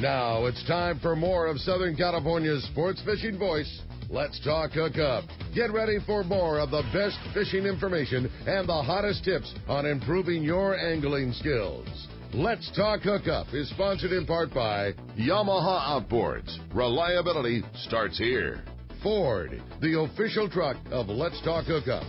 Now it's time for more of Southern California's sports fishing voice. Let's talk Hookup. Get ready for more of the best fishing information and the hottest tips on improving your angling skills. Let's Talk Hookup is sponsored in part by Yamaha Outboards. Reliability starts here. Ford, the official truck of Let's Talk Hookup.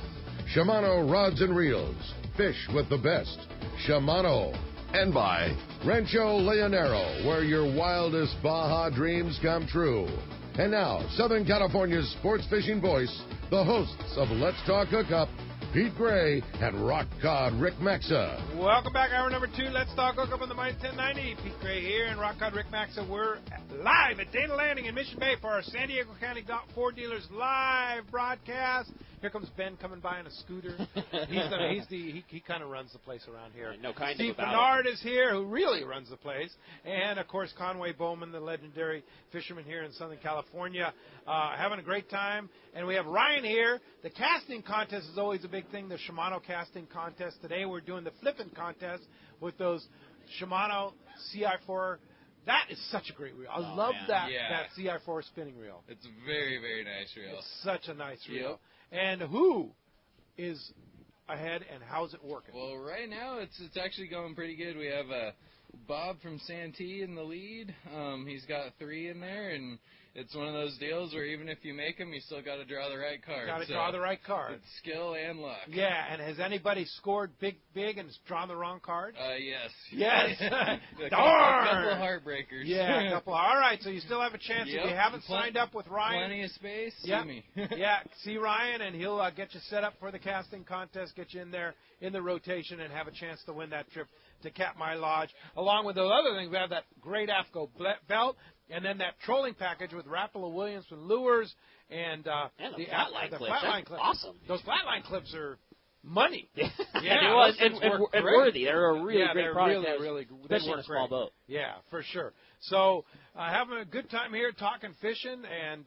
Shimano Rods and Reels. Fish with the best. Shimano. And by Rancho Leonero, where your wildest Baja dreams come true. And now, Southern California's sports fishing voice, the hosts of Let's Talk Hookup, Pete Gray and Rock Cod Rick Maxa. Welcome back, hour number 2. Let's Talk Hookup on the Mighty 1090. Pete Gray here and Rock Cod Rick Maxa. We're live at Dana Landing in Mission Bay for our San Diego County Ford Dealers live broadcast. Here comes Ben coming by on a scooter. He kind of runs the place around here. No kind Steve of about Pinard is here, who really runs the place, and of course Conway Bowman, the legendary fisherman here in Southern California, having a great time. And we have Ryan here. The casting contest is always a big thing. The Shimano casting contest. Today we're doing the flipping contest with those Shimano CI4. That is such a great reel. I love that CI4 spinning reel. It's a very, very nice reel. It's such a nice reel. Yep. And who is ahead, and how's it working? Well, right now it's actually going pretty good. We have Bob from Santee in the lead. He's got 3 in there, and it's one of those deals where even if you make them, you still got to draw the right card. Got to draw the right card. It's skill and luck. Yeah, and has anybody scored big and has drawn the wrong card? Yes. Yes. A Darn! couple of heartbreakers. Yeah, a couple. All right, so you still have a chance. Yep. If you haven't signed up with Ryan. Plenty of space. Yep. See me. Yeah, see Ryan, and he'll get you set up for the casting contest, get you in there in the rotation, and have a chance to win that trip to Katmai Lodge. Along with those other things, we have that great AFCO belt, and then that trolling package with Rapala Williamson lures and the flatline clips. Flatline clips. Awesome. Those flatline clips are money. Yeah, and worthy. They're a really great product. Really, especially in a small boat. Yeah, for sure. So having a good time here talking fishing, and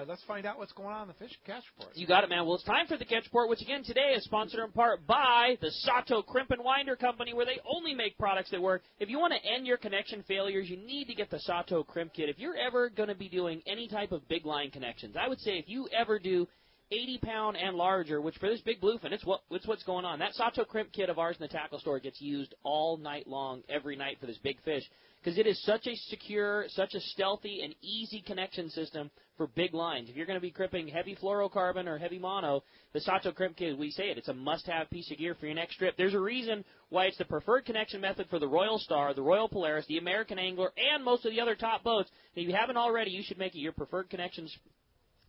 let's find out what's going on in the Fish Catch Report. You got it, man. Well, it's time for the Catch Report, which again today is sponsored in part by the Sato Crimp and Winder Company, where they only make products that work. If you want to end your connection failures, you need to get the Sato Crimp Kit. If you're ever going to be doing any type of big line connections, I would say if you ever do 80-pound and larger, which for this big bluefin, it's what's going on. That Sato Crimp Kit of ours in the tackle store gets used all night long, every night for this big fish, because it is such a secure, such a stealthy and easy connection system for big lines. If you're going to be crimping heavy fluorocarbon or heavy mono, the Sato Crimp Kit, we say it's a must-have piece of gear for your next trip. There's a reason why it's the preferred connection method for the Royal Star, the Royal Polaris, the American Angler, and most of the other top boats. And if you haven't already, you should make it your preferred connections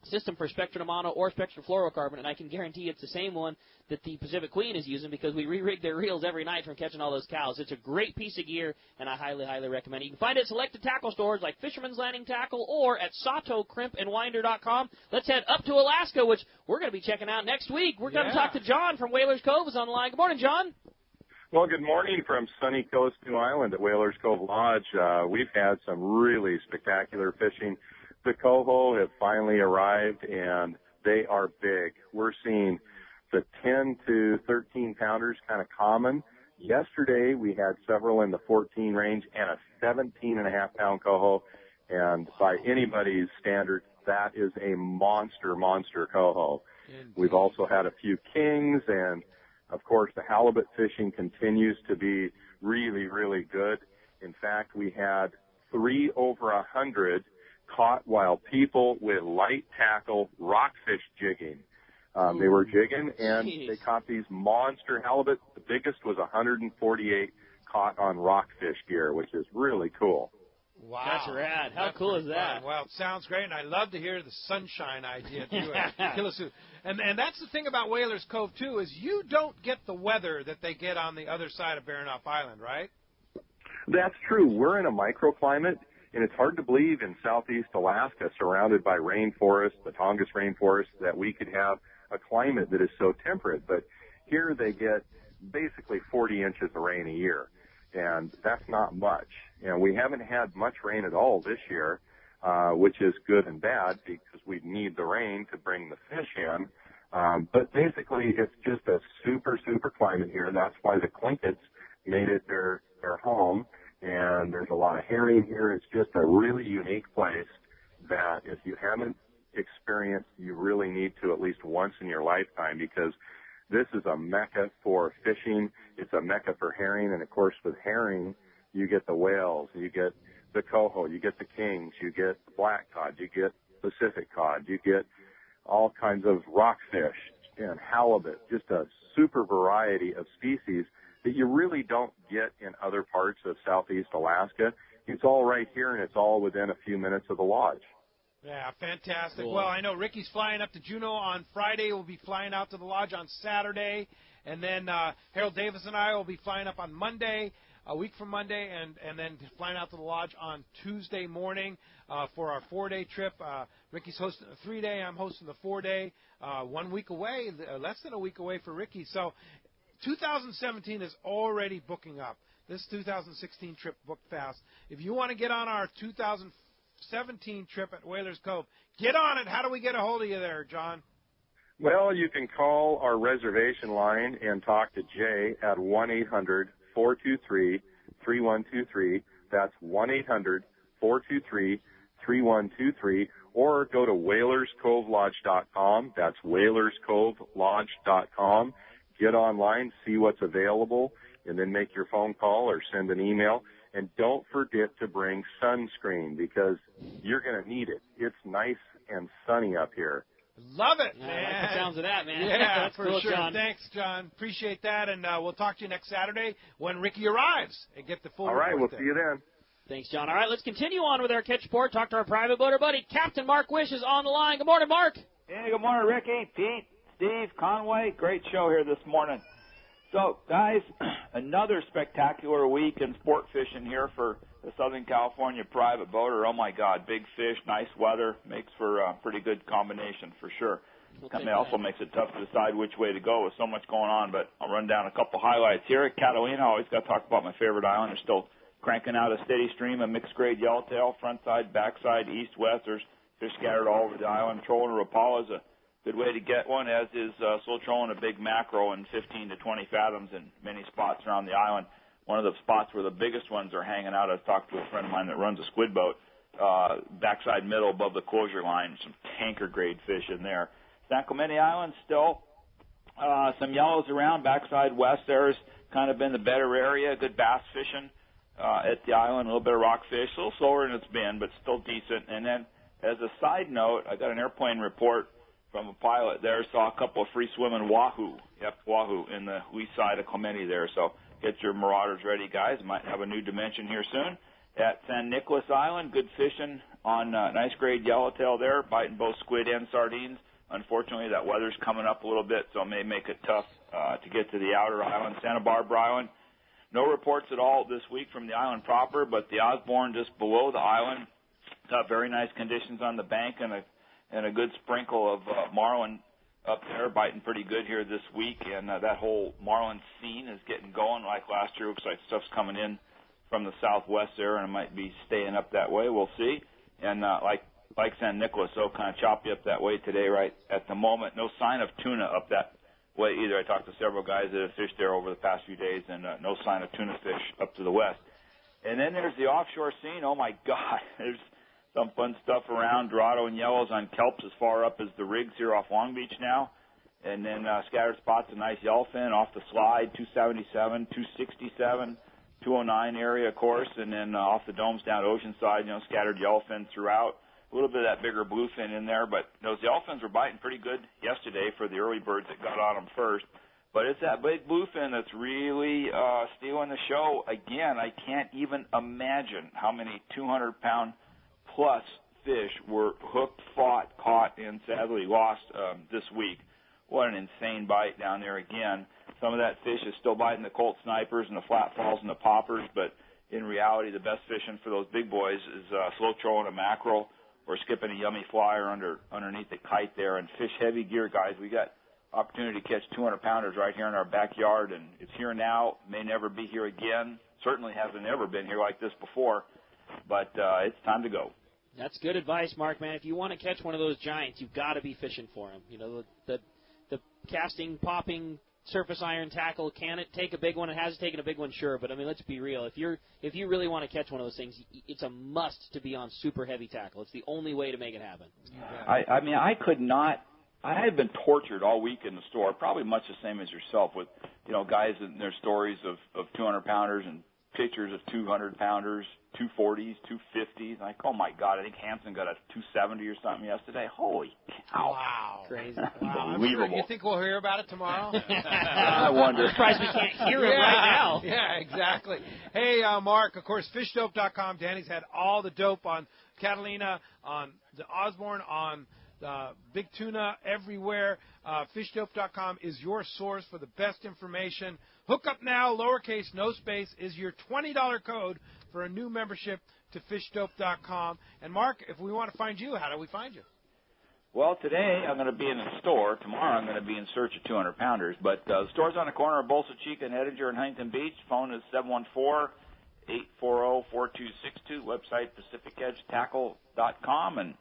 system for Spectra Mono or Spectra Fluorocarbon, and I can guarantee it's the same one that the Pacific Queen is using, because we re-rig their reels every night from catching all those cows. It's a great piece of gear, and I highly, highly recommend it. You can find it at selected tackle stores like Fisherman's Landing Tackle or at SatoCrimpandWinder.com. Let's head up to Alaska, which we're going to be checking out next week. We're going to talk to John from Whalers Cove is on the line. Good morning, John. Well, good morning from sunny Coast New Island at Whalers Cove Lodge. We've had some really spectacular fishing. The coho have finally arrived, and they are big. We're seeing the 10 to 13 pounders kind of common. Yesterday we had several in the 14 range and a 17.5 pound coho, and by anybody's standards, that is a monster coho. We've also had a few kings, and of course the halibut fishing continues to be really, really good. In fact, we had 3 over 100 caught while people with light tackle rockfish jigging. They were jigging, and they caught these monster halibut. The biggest was 148 caught on rockfish gear, which is really cool. Wow. That's rad. How cool is that? Well, it sounds great, and I love to hear the sunshine idea, too. And that's the thing about Whalers Cove, too, is you don't get the weather that they get on the other side of Baranof Island, right? That's true. We're in a microclimate. And it's hard to believe in southeast Alaska, surrounded by rainforest, the Tongass rainforest, that we could have a climate that is so temperate. But here they get basically 40 inches of rain a year, and that's not much. And we haven't had much rain at all this year, which is good and bad because we need the rain to bring the fish in. But basically, it's just a super climate here. That's why the Clinkets made it their home. and there's a lot of herring here. It's just a really unique place that if you haven't experienced, you really need to at least once in your lifetime, because this is a mecca for fishing. It's a mecca for herring, and of course with herring, you get the whales, you get the coho, you get the kings, you get the black cod, you get Pacific cod, you get all kinds of rockfish and halibut, just a super variety of species that you really don't get in other parts of southeast Alaska. It's all right here, and it's all within a few minutes of the lodge. Yeah, fantastic. Cool. Well, I know Ricky's flying up to Juneau on Friday. We'll be flying out to the lodge on Saturday. And then Harold Davis and I will be flying up on Monday, a week from Monday, and then flying out to the lodge on Tuesday morning for our 4-day trip. Ricky's hosting a 3-day. I'm hosting the 4-day. 1 week away, less than a week away for Ricky. So 2017 is already booking up. This 2016 trip booked fast. If you want to get on our 2017 trip at Whalers Cove, get on it. How do we get a hold of you there, John? Well, you can call our reservation line and talk to Jay at 1-800-423-3123. That's 1-800-423-3123. Or go to whalerscovelodge.com. That's whalerscovelodge.com. Get online, see what's available, and then make your phone call or send an email. And don't forget to bring sunscreen, because you're going to need it. It's nice and sunny up here. Love it, Yeah, man. I like the sounds of that, man. Yeah, That's for cool, sure. John. Thanks, John. Appreciate that, and we'll talk to you next Saturday when Ricky arrives and get the full All right, report we'll there. see you then. Thanks, John. All right, let's continue on with our catch report. Talk to our private boater buddy, Captain Mark Wish, is on the line. Good morning, Mark. Hey, good morning, Ricky, Pete, Steve, Conway. Great show here this morning. So, guys, another spectacular week in sport fishing here for the Southern California private boater. Oh, my God, big fish, nice weather, makes for a pretty good combination for sure. It also makes it tough to decide which way to go with so much going on, but I'll run down a couple highlights here. At Catalina, I always got to talk about my favorite island. They're still cranking out a steady stream of mixed-grade yellowtail, front side, back side, east, west. There's fish scattered all over the island. Trolling a Rapala is a good way to get one, as is slow trolling a big mackerel in 15 to 20 fathoms in many spots around the island. One of the spots where the biggest ones are hanging out, I've talked to a friend of mine that runs a squid boat, backside middle above the closure line, some tanker-grade fish in there. San Clemente Island still some yellows around. Backside west there has kind of been the better area. Good bass fishing at the island, a little bit of rockfish, a little slower than it's been, but still decent. And then as a side note, I got an airplane report from a pilot there, saw a couple of free-swimming wahoo. Yep, wahoo in the east side of Clemente there. So get your marauders ready, guys. Might have a new dimension here soon. At San Nicolas Island, good fishing on nice grade yellowtail there, biting both squid and sardines. Unfortunately, that weather's coming up a little bit, so it may make it tough to get to the outer island. Santa Barbara Island, no reports at all this week from the island proper, but the Osborne just below the island got very nice conditions on the bank and a good sprinkle of marlin up there, biting pretty good here this week. And that whole marlin scene is getting going like last year. Looks like stuff's coming in from the southwest there, and it might be staying up that way. We'll see. And like San Nicolas, so kind of choppy up that way today right at the moment. No sign of tuna up that way either. I talked to several guys that have fished there over the past few days, and no sign of tuna fish up to the west. And then there's the offshore scene. Oh, my God. There's some fun stuff around. Dorado and yellows on kelps as far up as the rigs here off Long Beach now. And then scattered spots, a nice yellowfin off the slide, 277, 267, 209 area, of course. And then off the domes down Oceanside, scattered yellowfin throughout. A little bit of that bigger bluefin in there, but those yellowfins were biting pretty good yesterday for the early birds that got on them first. But it's that big bluefin that's really stealing the show. Again, I can't even imagine how many 200-pound-plus fish were hooked, fought, caught, and sadly lost this week. What an insane bite down there again. Some of that fish is still biting the Colt snipers and the flat falls and the poppers, but in reality, the best fishing for those big boys is slow trolling a mackerel, or skipping a yummy flyer underneath the kite there, and fish heavy gear, guys. We got opportunity to catch 200-pounders right here in our backyard, and it's here now, may never be here again. Certainly hasn't ever been here like this before, but it's time to go. That's good advice, Mark, man. If you want to catch one of those giants, you've got to be fishing for them. The casting, popping, surface iron tackle. Can it take a big one? It has taken a big one, sure. But, I mean, let's be real. If you really want to catch one of those things, it's a must to be on super heavy tackle. It's the only way to make it happen. I mean, I could not. I had been tortured all week in the store, probably much the same as yourself, with guys and their stories of 200-pounders and pictures of 200-pounders, 240s, 250s. Like, oh my God, I think Hansen got a 270 or something yesterday. Holy cow! Wow, crazy! Wow, Unbelievable. sure. You think we'll hear about it tomorrow? I wonder. I'm surprised we can't hear it right now. Yeah, exactly. Hey, Mark, of course, fishdope.com. Danny's had all the dope on Catalina, on the Osborne, on Big Tuna, everywhere. Fishdope.com is your source for the best information. Hookup now, lowercase, no space, is your $20 code for a new membership to fishdope.com. And, Mark, if we want to find you, how do we find you? Well, today I'm going to be in the store. Tomorrow I'm going to be in search of 200-pounders. But the store's on the corner of Bolsa Chica and Edinger and Huntington Beach. Phone is 714-840-4262. Website, PacificEdgeTackle.com. And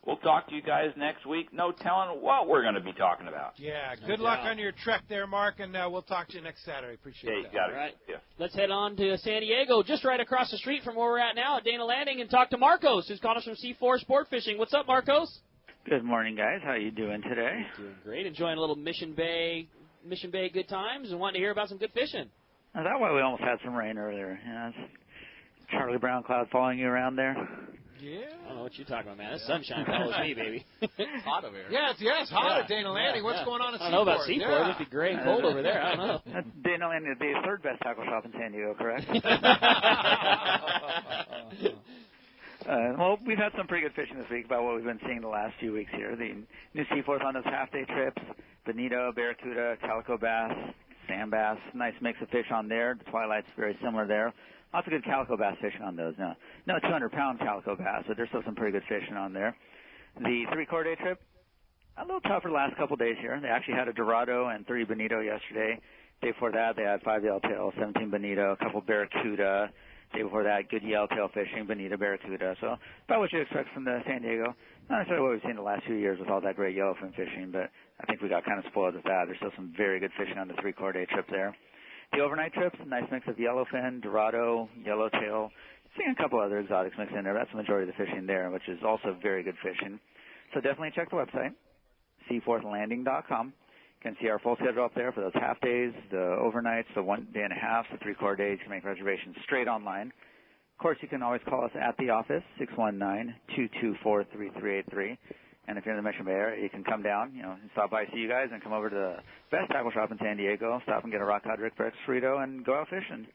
we'll talk to you guys next week. No telling what we're going to be talking about. Yeah, good luck on your trek there, Mark, and we'll talk to you next Saturday. Appreciate Yeah, that. you got it. All right. Yeah. Let's head on to San Diego, just right across the street from where we're at now at Dana Landing, and talk to Marcos, who's calling us from C4 Sport Fishing. What's up, Marcos? Good morning, guys. How you doing today? Doing great. Enjoying a little Mission Bay good times and wanting to hear about some good fishing. Now, that way we almost had some rain earlier. Yeah, it's Charlie Brown cloud following you around there. Yeah. I don't know what you're talking about, man. That sunshine follows me, baby. It's hot over here. Yeah, it's hot at Dana Landing. What's going on at I don't know about Seaport? Seaport. It'd be gray and cold over there. I don't know. That's Dana Landing, the third best tackle shop in San Diego, correct? Well, we've had some pretty good fishing this week about what we've been seeing the last few weeks here. The new Seaforth on those half-day trips, bonito, barracuda, calico bass, sand bass, nice mix of fish on there. The Twilight's very similar there. Lots of good calico bass fishing on those. No 200-pound calico bass, but there's still some pretty good fishing on there. The 3-4-day trip, a little tougher the last couple days here. They actually had a Dorado and 3 bonito yesterday. Day before that, they had 5 yellowtail, 17 bonito, a couple barracuda. Day before that, good yellowtail fishing, bonito, barracuda. So about what you expect from the San Diego. Not necessarily what we've seen the last few years with all that great yellowfin fishing, but I think we got kind of spoiled with that. There's still some very good fishing on the 3-4-day trip there. The overnight trips, a nice mix of yellowfin, Dorado, yellowtail. Seeing a couple other exotics mixed in there. That's the majority of the fishing there, which is also very good fishing. So definitely check the website, seaforthlanding.com. You can see our full schedule up there for those half days, the overnights, the 1 day and a half, the 3-4 days. You can make reservations straight online. Of course, you can always call us at the office, 619-224-3383. And if you're in the Mission Bay area, you can come down, and stop by, see you guys, and come over to the best tackle shop in San Diego, stop and get a rock cod, Rick breakfast burrito, and go out fishing.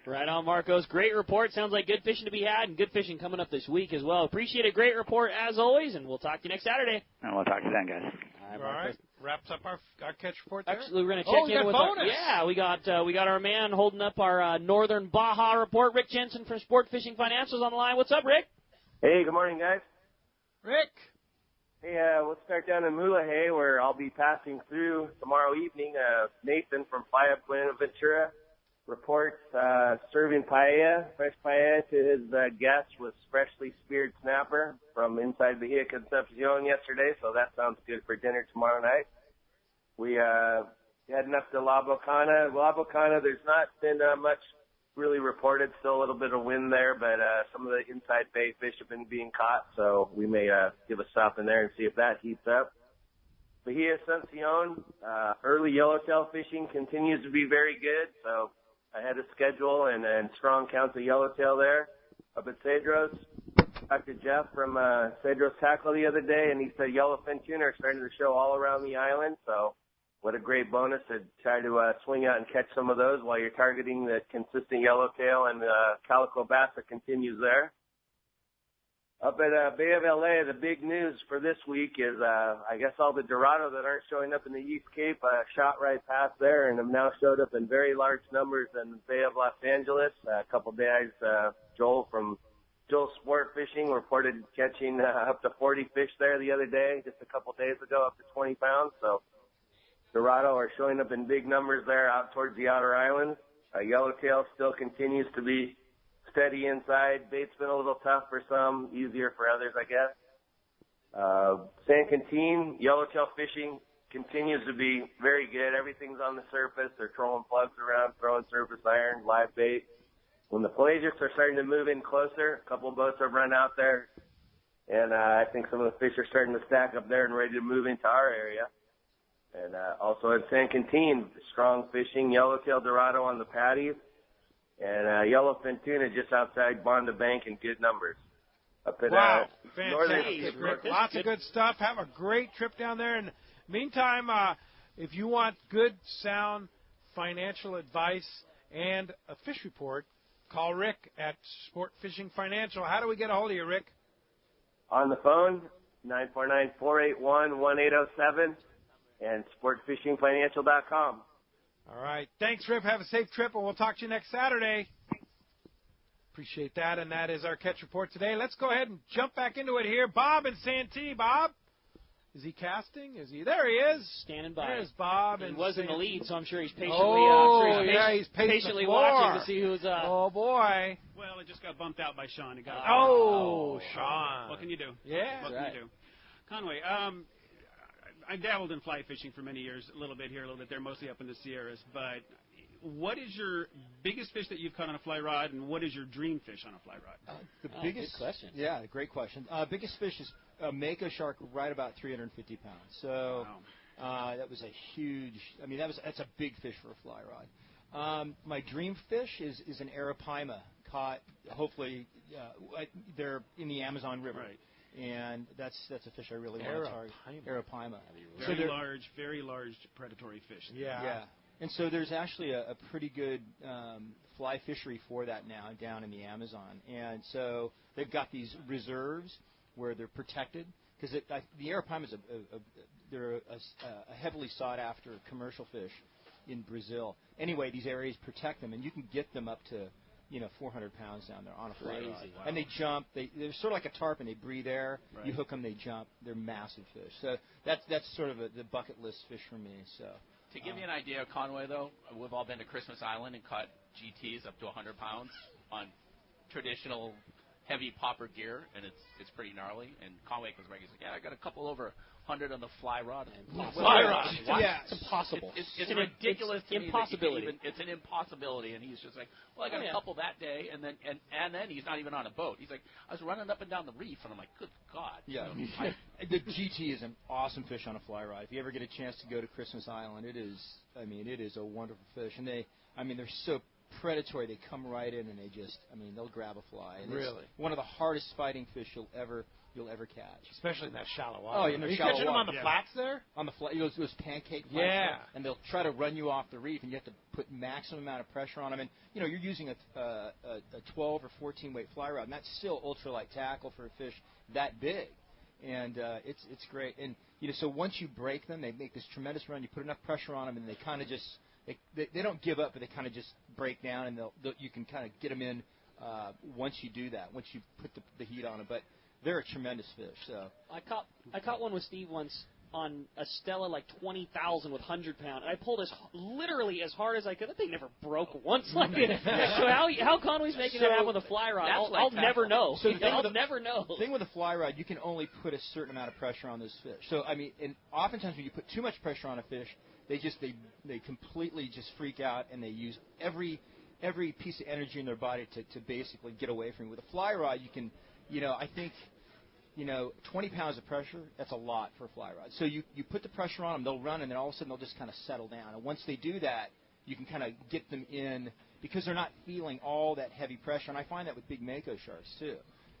Right on, Marcos. Great report. Sounds like good fishing to be had, and good fishing coming up this week as well. Appreciate a great report as always, and we'll talk to you next Saturday. And we'll talk to you then, guys. All right. Wraps up our catch report there. Actually, we're going to check in with bonus. we got our man holding up our Northern Baja report. Rick Jensen from Sport Fishing Financials on the line. What's up, Rick? Hey, good morning, guys. Rick. Hey, we'll start down in Mulegé, where I'll be passing through tomorrow evening. Nathan from Playa Buenaventura reports serving paella, fresh paella to his guests with freshly speared snapper from inside Bahia Concepcion yesterday, so that sounds good for dinner tomorrow night. We heading up to La Bocana. La Bocana, there's not been much really reported, still a little bit of wind there, but some of the inside bay fish have been being caught, so we may give a stop in there and see if that heats up. Bahia Asuncion, early yellowtail fishing continues to be very good, so ahead of schedule and strong counts of yellowtail there. Up at Cedros, talked to Jeff from Cedros Tackle the other day, and he said yellowfin tuna are starting to show all around the island, so what a great bonus to try to swing out and catch some of those while you're targeting the consistent yellowtail and calico bass that continues there. Up at Bay of LA, the big news for this week is I guess all the Dorado that aren't showing up in the East Cape shot right past there and have now showed up in very large numbers in the Bay of Los Angeles. A couple days, Joel from Joel Sport Fishing reported catching up to 40 fish there the other day, just a couple days ago, up to 20 pounds. So Dorado are showing up in big numbers there out towards the outer islands. Yellowtail still continues to be steady inside. Bait's been a little tough for some, easier for others, I guess. San Quintin, yellowtail fishing continues to be very good. Everything's on the surface. They're trolling plugs around, throwing surface iron, live bait. When the pelagics are starting to move in closer, a couple of boats have run out there, and I think some of the fish are starting to stack up there and ready to move into our area. And also in San Quintin, strong fishing, yellowtail dorado on the patties, and yellowfin tuna just outside Bonda Bank in good numbers. Up in Wow, northern. fantastic. Lots of good stuff. Have a great trip down there. And meantime, if you want good, sound financial advice and a fish report, call Rick at Sport Fishing Financial. How do we get a hold of you, Rick? On the phone, 949-481-1807 and sportfishingfinancial.com. All right. Thanks, Rick. Have a safe trip, and we'll talk to you next Saturday. Appreciate that, and that is our catch report today. Let's go ahead and jump back into it here. Bob in Santee. Bob, is he casting? Is he? There he is. Standing by. There's Bob. He was in the lead, so I'm sure he's patiently, he's patiently watching to see who's. Oh boy. Well, it just got bumped out by Sean. It got Sean. What can you do? Yeah. What can you do? Conway, I dabbled in fly fishing for many years, a little bit here, a little bit there, mostly up in the Sierras. But what is your biggest fish that you've caught on a fly rod, and what is your dream fish on a fly rod? The biggest question. Yeah, great question. Biggest fish is a mako shark, right about 350 pounds. So that was a huge. I mean, that's a big fish for a fly rod. My dream fish is an arapaima caught. Hopefully, they're in the Amazon River. Right. And that's a fish I really want to target. Arapaima. Very large predatory fish. Yeah. And so there's actually a pretty good fly fishery for that now down in the Amazon. And so they've got these reserves where they're protected because the arapaima is they're a heavily sought after commercial fish in Brazil. Anyway, these areas protect them, and you can get them up to 400 pounds down there on a fly rod. Wow. And they jump. They're sort of like a tarpon. They breathe air. Right. You hook them, they jump. They're massive fish. So that's sort of the bucket list fish for me. So. To give you an idea of Conway, though, we've all been to Christmas Island and caught GTs up to 100 pounds on traditional heavy popper gear, and it's pretty gnarly. And Conway was right. He's like, yeah, I got a couple over 100 on the fly rod. Fly rod. Yeah, it's impossible. It's ridiculous. It's impossibility. It's an impossibility, and he's just like, well, I got a couple that day, and then he's not even on a boat. He's like, I was running up and down the reef, and I'm like, good God. Yeah. The GT is an awesome fish on a fly rod. If you ever get a chance to go to Christmas Island, it is a wonderful fish, and they're so predatory. They come right in and they'll grab a fly. And really? It's one of the hardest fighting fish you'll ever catch. Especially in that shallow water. Oh, in the Are you shallow catching water. them on the flats there? On the flat, those pancake flats. Yeah. There, and they'll try to run you off the reef, and you have to put maximum amount of pressure on them. And you're using a 12 or 14 weight fly rod, and that's still ultralight tackle for a fish that big. And it's great. And so once you break them, they make this tremendous run. You put enough pressure on them, and they kind of just they don't give up, but they kind of just break down, and you can kind of get them in once you do that. Once you put the heat on them, but they're a tremendous fish. So I caught one with Steve once on a Stella like 20,000 with 100-pound, and I pulled literally as hard as I could. That thing never broke once like it. So how Conway's making that happen with a fly rod, I'll never know. So I'll never know. The thing with a fly rod, you can only put a certain amount of pressure on this fish. So and oftentimes when you put too much pressure on a fish, they completely just freak out, and they use every piece of energy in their body to basically get away from you. With a fly rod, you can, I think, 20 pounds of pressure, that's a lot for a fly rod. So you put the pressure on them, they'll run, and then all of a sudden they'll just kind of settle down. And once they do that, you can kind of get them in because they're not feeling all that heavy pressure. And I find that with big mako sharks too.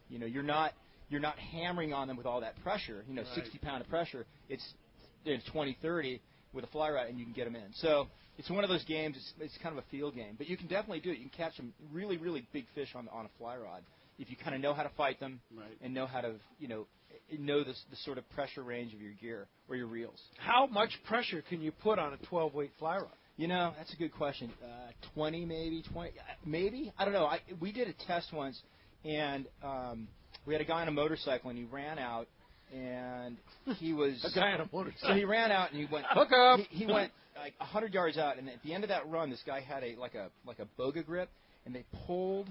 You're not hammering on them with all that pressure. 60-pound of pressure. It's 20, 30 with a fly rod, and you can get them in. So it's one of those games. It's kind of a field game, but you can definitely do it. You can catch some really, really big fish on a fly rod if you kind of know how to fight them and know how to know the sort of pressure range of your gear or your reels. How much pressure can you put on a 12-weight fly rod? That's a good question. 20 maybe. I don't know. We did a test once, and we had a guy on a motorcycle, and he ran out. And he was a guy on a motorcycle. So he ran out and he went Hookup. He went like 100 yards out, and at the end of that run, this guy had a boga grip, and they pulled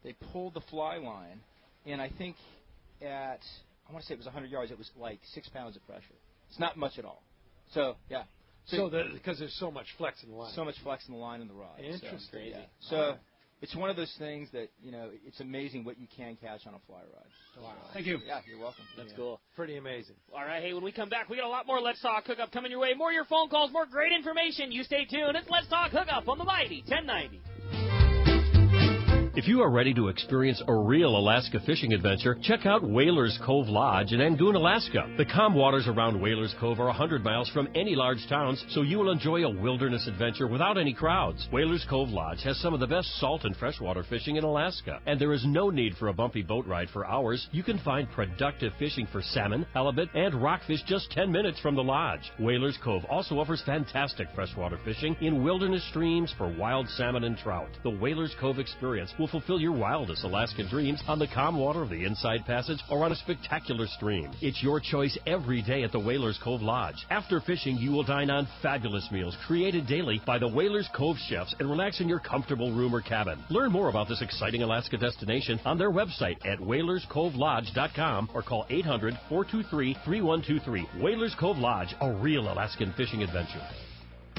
the fly line, and I think I want to say it was 100 yards. It was like 6 pounds of pressure. It's not much at all. So, yeah. Because there's so much flex in the line. So much flex in the line and the rod. Interesting. So it's one of those things that, it's amazing what you can catch on a fly rod. Wow. Thank you. Yeah, you're welcome. That's cool. Pretty amazing. All right, hey, when we come back, we got a lot more Let's Talk Hookup coming your way. More of your phone calls, more great information. You stay tuned. It's Let's Talk Hookup on the Mighty 1090. If you are ready to experience a real Alaska fishing adventure, check out Whalers Cove Lodge in Angoon, Alaska. The calm waters around Whalers Cove are 100 miles from any large towns, so you will enjoy a wilderness adventure without any crowds. Whalers Cove Lodge has some of the best salt and freshwater fishing in Alaska, and there is no need for a bumpy boat ride for hours. You can find productive fishing for salmon, halibut, and rockfish just 10 minutes from the lodge. Whalers Cove also offers fantastic freshwater fishing in wilderness streams for wild salmon and trout. The Whalers Cove experience will fulfill your wildest Alaskan dreams on the calm water of the Inside Passage or on a spectacular stream. It's your choice every day at the Whalers Cove Lodge. After fishing, you will dine on fabulous meals created daily by the Whalers Cove chefs and relax in your comfortable room or cabin. Learn more about this exciting Alaska destination on their website at whalerscovelodge.com or call 800-423-3123. Whalers Cove Lodge, a real Alaskan fishing adventure.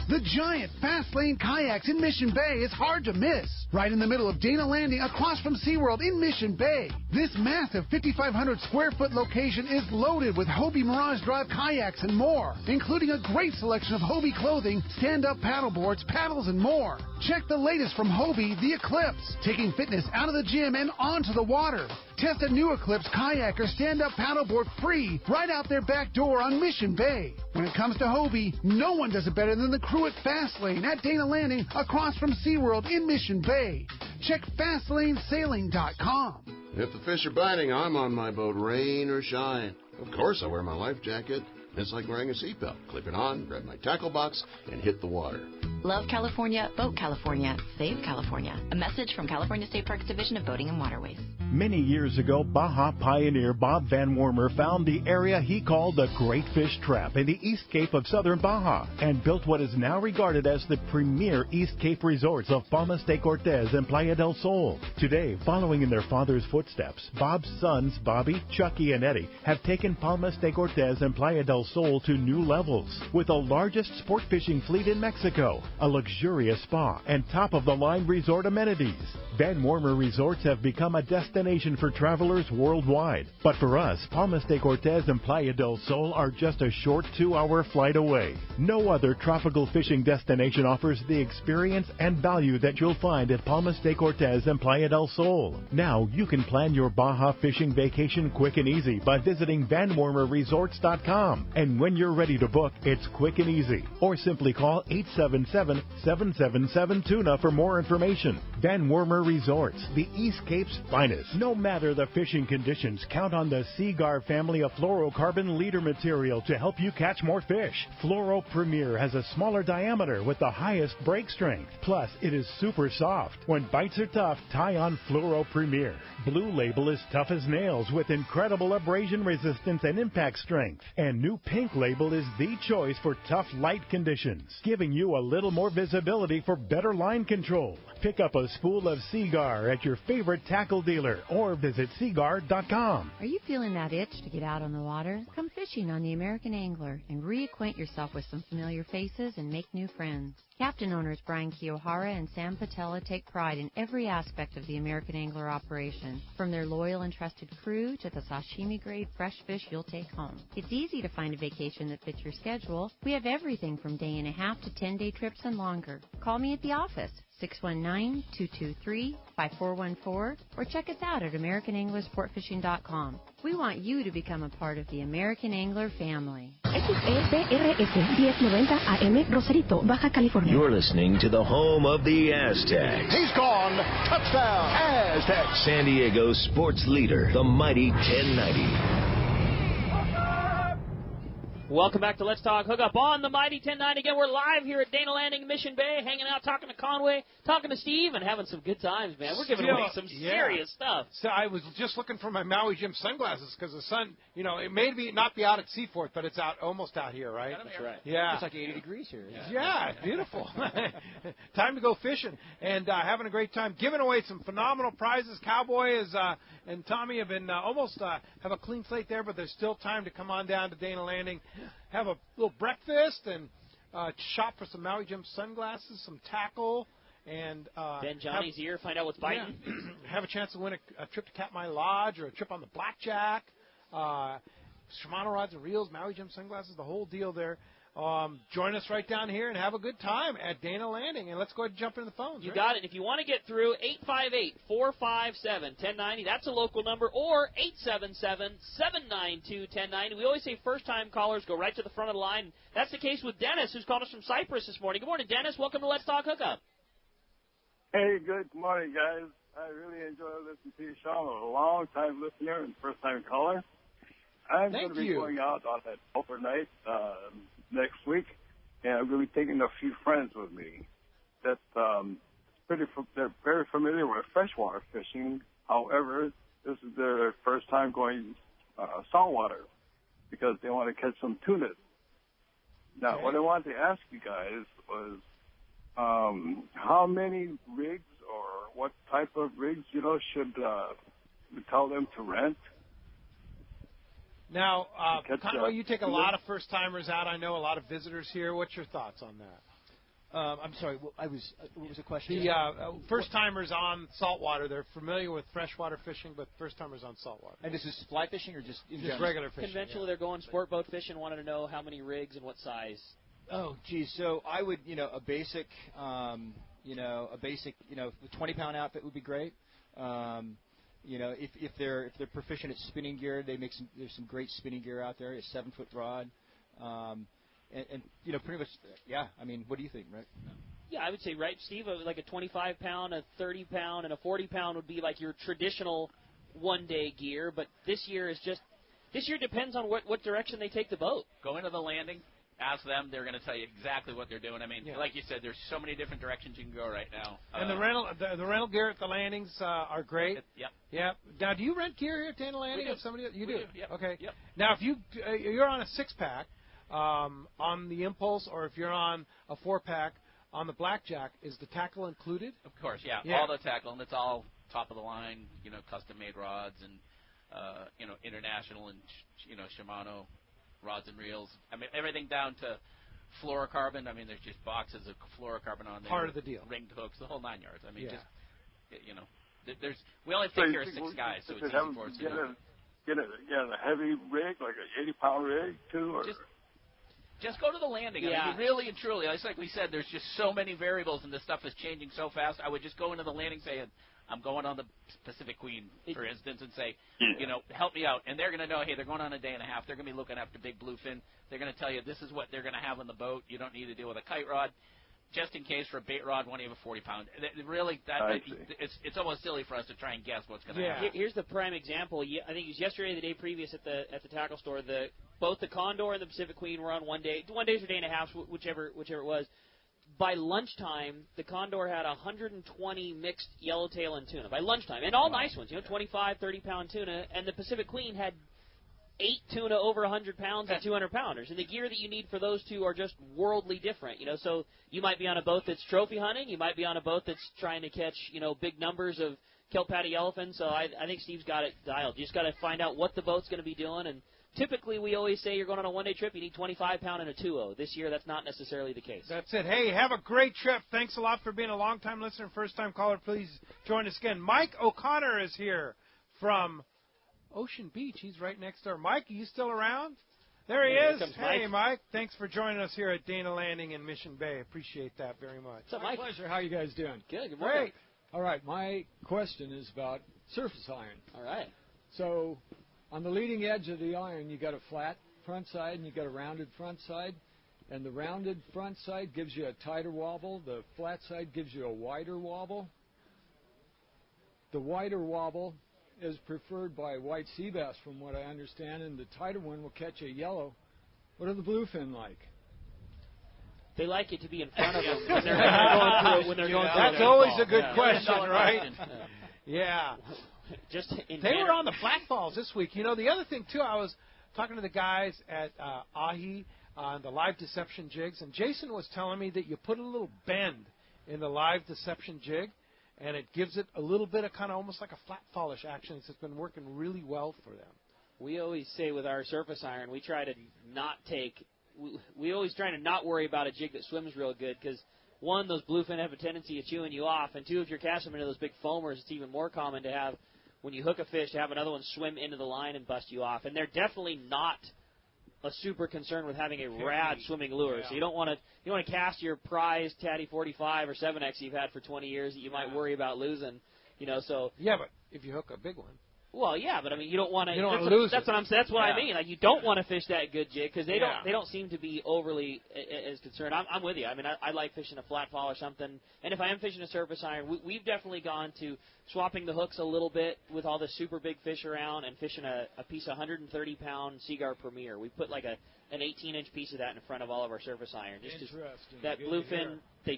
The giant fast lane kayaks in Mission Bay is hard to miss. Right in the middle of Dana Landing across from SeaWorld in Mission Bay. This massive 5,500 square foot location is loaded with Hobie Mirage Drive kayaks and more, including a great selection of Hobie clothing, stand-up paddleboards, paddles, and more. Check the latest from Hobie, the Eclipse, taking fitness out of the gym and onto the water. Test a new Eclipse kayak or stand-up paddleboard free right out their back door on Mission Bay. When it comes to Hobie, no one does it better than the crew at Fastlane at Dana Landing across from SeaWorld in Mission Bay. Check FastlaneSailing.com. If the fish are biting, I'm on my boat, rain or shine. Of course, I wear my life jacket. It's like wearing a seatbelt. Clip it on, grab my tackle box, and hit the water. Love California, vote California, save California. A message from California State Parks Division of Boating and Waterways. Many years ago, Baja pioneer Bob Van Wormer found the area he called the Great Fish Trap in the East Cape of southern Baja and built what is now regarded as the premier East Cape resorts of Palmas de Cortez and Playa del Sol. Today, following in their father's footsteps, Bob's sons, Bobby, Chucky, and Eddie, have taken Palmas de Cortez and Playa del Sol to new levels. With the largest sport fishing fleet in Mexico, a luxurious spa, and top-of-the-line resort amenities, Van Wormer Resorts have become a destination for travelers worldwide. But for us, Palmas de Cortez and Playa del Sol are just a short 2-hour flight away. No other tropical fishing destination offers the experience and value that you'll find at Palmas de Cortez and Playa del Sol. Now you can plan your Baja fishing vacation quick and easy by visiting VanWormerResorts.com. And when you're ready to book, it's quick and easy. Or simply call 877-777-TUNA for more information. Van Wormer Resorts, the East Cape's finest. No matter the fishing conditions, count on the Seagar family of fluorocarbon leader material to help you catch more fish. Fluoro Premier has a smaller diameter with the highest break strength. Plus, it is super soft. When bites are tough, tie on Fluoro Premier. Blue Label is tough as nails with incredible abrasion resistance and impact strength. And new Pink Label is the choice for tough light conditions, giving you a little more visibility for better line control. Pick up a spool of Seagar at your favorite tackle dealer or visit Seagar.com. Are you feeling that itch to get out on the water? Come fishing on the American Angler and reacquaint yourself with some familiar faces and make new friends. Captain owners Brian Kiyohara and Sam Patella take pride in every aspect of the American Angler operation, from their loyal and trusted crew to the sashimi-grade fresh fish you'll take home. It's easy to find a vacation that fits your schedule. We have everything from day-and-a-half to 10-day trips and longer. Call me at the office, 619-223-5414, or check us out at AmericanAnglerSportFishing.com. We want you to become a part of the American Angler family. XEPRS 1090 AM Rosarito, Baja California. You're listening to the home of the Aztecs. He's gone. Touchdown, Aztecs. San Diego sports leader, the mighty 1090. Welcome back to Let's Talk Hookup on the Mighty 1090. Again, we're live here at Dana Landing, Mission Bay, hanging out, talking to Conway, talking to Steve, and having some good times, man. We're giving away some serious stuff. So I was just looking for my Maui Jim sunglasses because the sun, it may not be out at Seaforth, but it's out almost out here, right? That's right. Yeah. It's like 80 degrees here. Yeah, beautiful. Time to go fishing and having a great time, giving away some phenomenal prizes. Cowboy and Tommy have been almost have a clean slate there, but there's still time to come on down to Dana Landing have a little breakfast and shop for some Maui Jim sunglasses, some tackle, and Ben Johnny's ear, find out what's biting. Yeah, have a chance to win a trip to Katmai Lodge or a trip on the Blackjack. Shimano rods and reels, Maui Jim sunglasses, the whole deal there. Join us right down here and have a good time at Dana Landing. And let's go ahead and jump into the phones. You got it. If you want to get through, 858-457-1090. That's a local number. Or 877-792-1090. We always say first-time callers go right to the front of the line. That's the case with Dennis, who's called us from Cyprus this morning. Good morning, Dennis. Welcome to Let's Talk Hookup. Hey, good morning, guys. I really enjoy listening to your show. I'm a long-time listener and first-time caller. I'm going to be going out on that overnight next week, and I'm going to be taking a few friends with me that they're very familiar with freshwater fishing. However, this is their first time going saltwater because they want to catch some tuna. Now, what I wanted to ask you guys was how many rigs or what type of rigs, should we tell them to rent? Now, Conway, you take a lot of first-timers out. I know a lot of visitors here. What's your thoughts on that? I'm sorry. What was the question? The first-timers on saltwater, they're familiar with freshwater fishing, but first-timers on saltwater. And this is fly fishing or just regular fishing? Conventionally, they're going sport boat fishing, wanted to know how many rigs and what size. Oh, geez. So I would, a basic, the 20-pound outfit would be great. If they're proficient at spinning gear, there's some great spinning gear out there. A 7-foot rod, and pretty much, yeah. I mean, what do you think, right? Yeah, I would say, right, Steve, like a 25-pound, a 30-pound, and a 40-pound would be like your traditional one-day gear. But this year depends on what direction they take the boat. Go into the landing. Ask them. They're going to tell you exactly what they're doing. I mean, like you said, there's so many different directions you can go right now. And the rental gear at the landings are great. Yep. Now, do you rent gear here at Dana Landing? We do. You do. Yep. Okay. Yep. Now, if you're on a 6-pack on the Impulse, or if you're on a 4-pack on the Blackjack, is the tackle included? Of course, yeah. All the tackle, and it's all top of the line. Custom-made rods and international and Shimano rods and reels. I mean, everything down to fluorocarbon. I mean, there's just boxes of fluorocarbon on there. Part of the deal. Ringed hooks, the whole 9 yards. I mean, we only take care of 6 guys, so it's easy for us to do. Get a heavy rig, like an 80-pound rig, too? Or? Just go to the landing. Yeah. I mean, really and truly, like we said, there's just so many variables, and this stuff is changing so fast. I would just go into the landing saying, I'm going on the Pacific Queen, for instance, and say, help me out. And they're going to know, hey, they're going on a day and a half. They're going to be looking after big bluefin. They're going to tell you this is what they're going to have on the boat. You don't need to deal with a kite rod. Just in case, for a bait rod, why don't you have a 40-pound? Really, it's almost silly for us to try and guess what's going to happen. Here's the prime example. I think it was yesterday or the day previous at the tackle store. Both the Condor and the Pacific Queen were on 1 day. 1 day or day and a half, whichever it was. By lunchtime, the Condor had 120 mixed yellowtail and tuna. By lunchtime. And all nice ones, 25, 30-pound tuna. And the Pacific Queen had 8 tuna over 100 pounds and 200-pounders. And the gear that you need for those two are just worldly different. So you might be on a boat that's trophy hunting. You might be on a boat that's trying to catch, big numbers of kelp-patty elephants. So I think Steve's got it dialed. You just got to find out what the boat's going to be doing. And typically, we always say you're going on a one-day trip, you need 25-pound and a 2-0. This year, that's not necessarily the case. That's it. Hey, have a great trip. Thanks a lot for being a long-time listener, first-time caller. Please join us again. Mike O'Connor is here from Ocean Beach. He's right next door. Mike, are you still around? There he is. Hey, Mike. Thanks for joining us here at Dana Landing in Mission Bay. Appreciate that very much. What's up, Mike? My pleasure. How you guys doing? Good. Good morning. Great. All right. My question is about surface iron. All right. So on the leading edge of the iron, you got a flat front side and you got a rounded front side. And the rounded front side gives you a tighter wobble. The flat side gives you a wider wobble. The wider wobble is preferred by white sea bass, from what I understand, and the tighter one will catch a yellow. What are the bluefin like? They like it to be in front of them when they're going through. That's always a good question, right? Yeah. They were on the blackballs this week. The other thing, too, I was talking to the guys at Ahi on the live deception jigs, and Jason was telling me that you put a little bend in the live deception jig, and it gives it a little bit of kind of almost like a flat polish action. It's been working really well for them. We always say with our surface iron, we try to not take. We always try to not worry about a jig that swims real good because, one, those bluefin have a tendency of chewing you off, and two, if you're casting them into those big foamers, it's even more common to have, when you hook a fish, to have another one swim into the line and bust you off. And they're definitely not a super concern with having a rad swimming lure. Yeah. So you don't want to cast your prize Tatty 45 or 7X you've had for 20 years that you might worry about losing. So yeah, but if you hook a big one. Well, yeah, but I mean, you don't want to. Lose that's what I'm saying. That's what I mean. Like, you don't want to fish that good jig because they Yeah. don't seem to be overly as concerned. I'm with you. I mean, I like fishing a flat fall or something. And if I am fishing a surface iron, we've definitely gone to swapping the hooks a little bit with all the super big fish around and fishing a piece of 130-pound Seaguar Premier. We put like an 18-inch piece of that in front of all of our surface iron. Just that Good to bluefin, they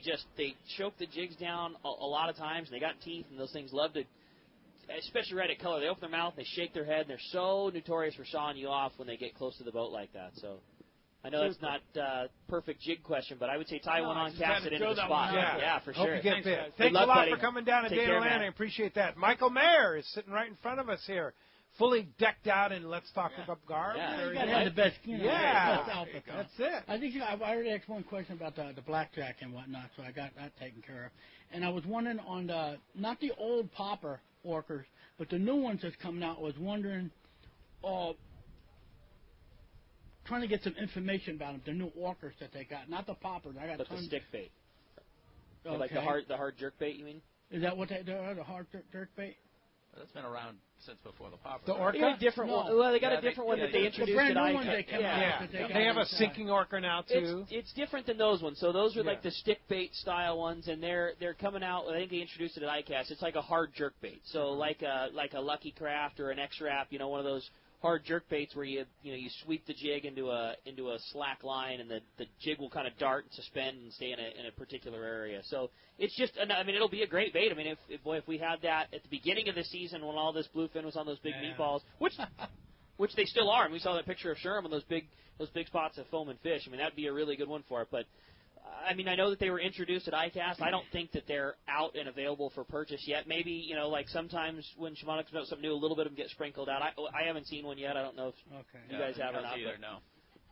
choke the jigs down a lot of times, and they got teeth, and those things love to. Especially right at color. They open their mouth, they shake their head, and they're so notorious for sawing you off when they get close to the boat like that. So I know that's not perfect jig question, but I would say tie one on, cast it into the spot. Yeah, for sure. Hope you get bit. Thanks Thanks a luck, lot buddy. for coming down to Take Dana care, Land. man. I appreciate that. Michael Mayer is sitting right in front of us here, fully decked out in Let's Talk Hookup garb. Yeah, There you he got to is. have the best skin. Yeah, that's it. I think I already asked one question about the blackjack and whatnot, so I got that taken care of. And I was wondering on not the old popper orcas, but the new ones that's coming out. I was wondering, trying to get some information about them, the new orcas that they got, not the poppers. I got But the tons. stick bait. Okay. Like the hard jerk bait, you mean? Is that what they are, the hard jerk bait? That's been around since before the popper. The right? orca? They got a different one. Well, they got a different one that they introduced brand new at ones they came out with, They have a sinking orca now too. It's different than those ones. So those are like the stick bait style ones, and they're coming out. I think they introduced it at ICAST. It's like a hard jerk bait. So like a Lucky Craft or an X-Wrap, one of those hard jerk baits where you sweep the jig into a slack line, and the jig will kind of dart and suspend and stay in a particular area. So it's just, I mean, it'll be a great bait. I mean, if we had that at the beginning of the season when all this bluefin was on those big meatballs, which they still are, and we saw that picture of Sherm on those big spots of foam and fish. I mean, that'd be a really good one for it. But I mean, I know that they were introduced at ICAST. I don't think that they're out and available for purchase yet. Maybe, like sometimes when Shimano comes out with something new, a little bit of them get sprinkled out. I haven't seen one yet. I don't know if you guys have or not. Either, no.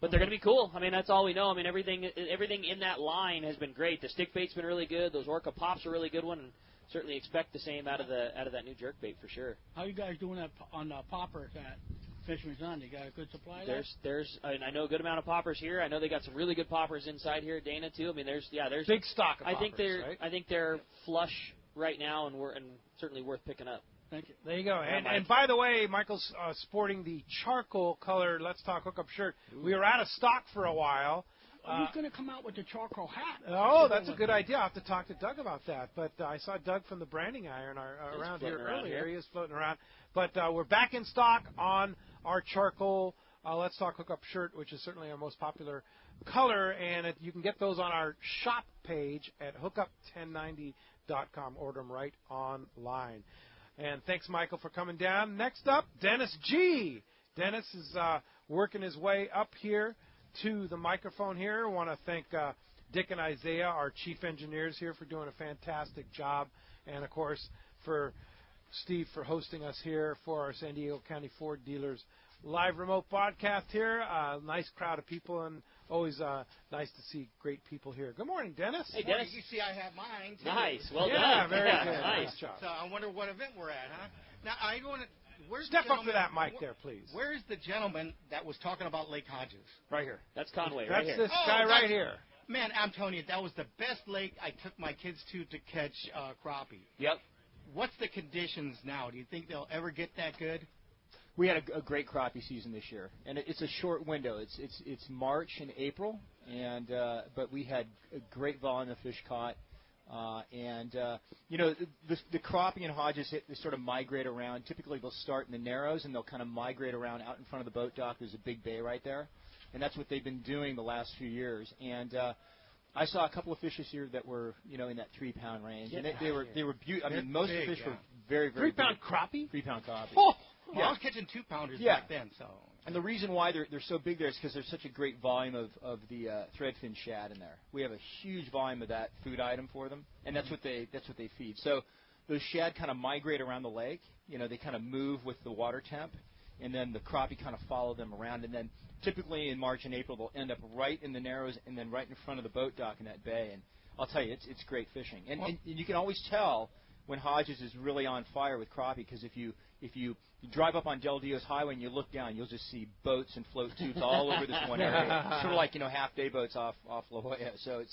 But they're going to be cool. I mean, that's all we know. I mean, everything in that line has been great. The stick bait's been really good. Those Orca Pops are a really good one, and certainly expect the same out of that new jerk bait for sure. How you guys doing that on poppers at Fisherman's Run? You got a good supply there? I know a good amount of poppers here. I know they got some really good poppers inside here at Dana too. I mean, there's big stock of I think poppers, right? I think they're flush right now, and certainly worth picking up. Thank you. There you go. Yeah, And by the way, Michael's sporting the charcoal color Let's Talk Hookup shirt. We were out of stock for a while. Who's going to come out with the charcoal hat? Oh, that's a good idea. I'll have to talk to Doug about that. But I saw Doug from the Branding Iron around here earlier. He is floating around. But we're back in stock on our charcoal Let's Talk Hookup shirt, which is certainly our most popular color. And you can get those on our shop page at hookup1090.com. Order them right online. And thanks, Michael, for coming down. Next up, Dennis G. Dennis is working his way up here to the microphone here. I want to thank Dick and Isaiah, our chief engineers here, for doing a fantastic job. And, of course, for Steve for hosting us here for our San Diego County Ford Dealers live remote podcast here. Nice crowd of people, and always nice to see great people here. Good morning, Dennis. Hey, Dennis. You see I have mine, too. Nice. Well done. Yeah, very good. Nice. Nice job. So I wonder what event we're at, huh? Now, I want to... Step up to that mic there, please. Where's the gentleman that was talking about Lake Hodges? Right here. That's Conway, right here. That's this guy right here. Man, I'm telling you, that was the best lake I took my kids to catch crappie. Yep. What's the conditions now? Do you think they'll ever get that good? We had a great crappie season this year, and it's a short window. It's March and April, and but we had a great volume of fish caught. The crappie and Hodges they sort of migrate around. Typically, they'll start in the narrows, and they'll kind of migrate around out in front of the boat dock. There's a big bay right there, and that's what they've been doing the last few years. And I saw a couple of fish this year that were, in that 3-pound range, and they were beautiful. I mean, most of the fish were very, very 3-pound crappie. 3-pound crappie. Oh, well, I was catching 2-pounders back then, so. And the reason why they're so big there is because there's such a great volume of the threadfin shad in there. We have a huge volume of that food item for them, and that's what they feed. So those shad kind of migrate around the lake. They kind of move with the water temp, and then the crappie kind of follow them around, and then typically in March and April they'll end up right in the narrows and then right in front of the boat dock in that bay. And I'll tell you, it's great fishing, and you can always tell when Hodges is really on fire with crappie, because if you drive up on Del Dio's highway and you look down, you'll just see boats and float tubes all over this one area, sort of like half-day boats off La Jolla. So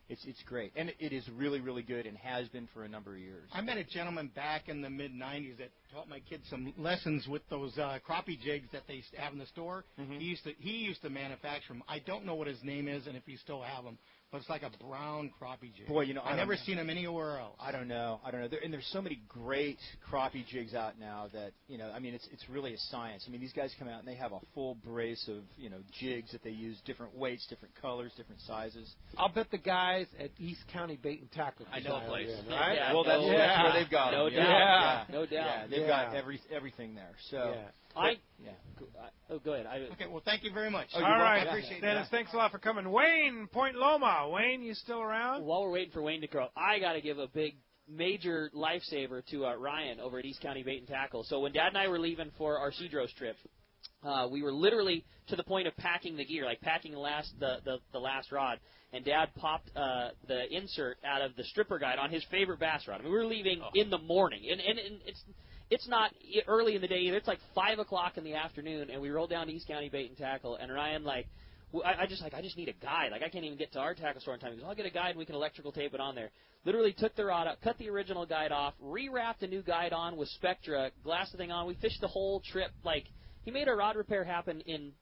it's great, and it is really, really good and has been for a number of years. I met a gentleman back in the mid-'90s that taught my kids some lessons with those crappie jigs that they have in the store. Mm-hmm. He used to manufacture them. I don't know what his name is and if he still have them, but it's like a brown crappie jig. Boy, I've never seen them anywhere else. I don't know. And there's so many great crappie jigs out now that it's really a science. I mean, these guys come out and they have a full brace of jigs that they use, different weights, different colors, different sizes. I'll bet the guys at East County Bait and Tackle. I know a place. Right? Yeah, well, that's where they've got them. No doubt. Yeah. No doubt. Yeah, they've got everything there. So. Yeah. Go ahead. Okay, well, thank you very much. All right, I appreciate Dennis, that. thanks a lot for coming. Wayne, Point Loma. Wayne, you still around? While we're waiting for Wayne to grow up, I got to give a big, major lifesaver to Ryan over at East County Bait and Tackle. So when Dad and I were leaving for our Cedros trip, we were literally to the point of packing the gear, like packing the last rod, and Dad popped the insert out of the stripper guide on his favorite bass rod. I mean, we were leaving in the morning, and it's not early in the day either. It's like 5 o'clock in the afternoon, and we rolled down to East County Bait and Tackle, and Ryan, I just need a guide. Like, I can't even get to our tackle store in time. He goes, I'll get a guide, and we can electrical tape it on there. Literally took the rod out, cut the original guide off, rewrapped a new guide on with Spectra, glassed the thing on. We fished the whole trip. Like, he made our rod repair happen in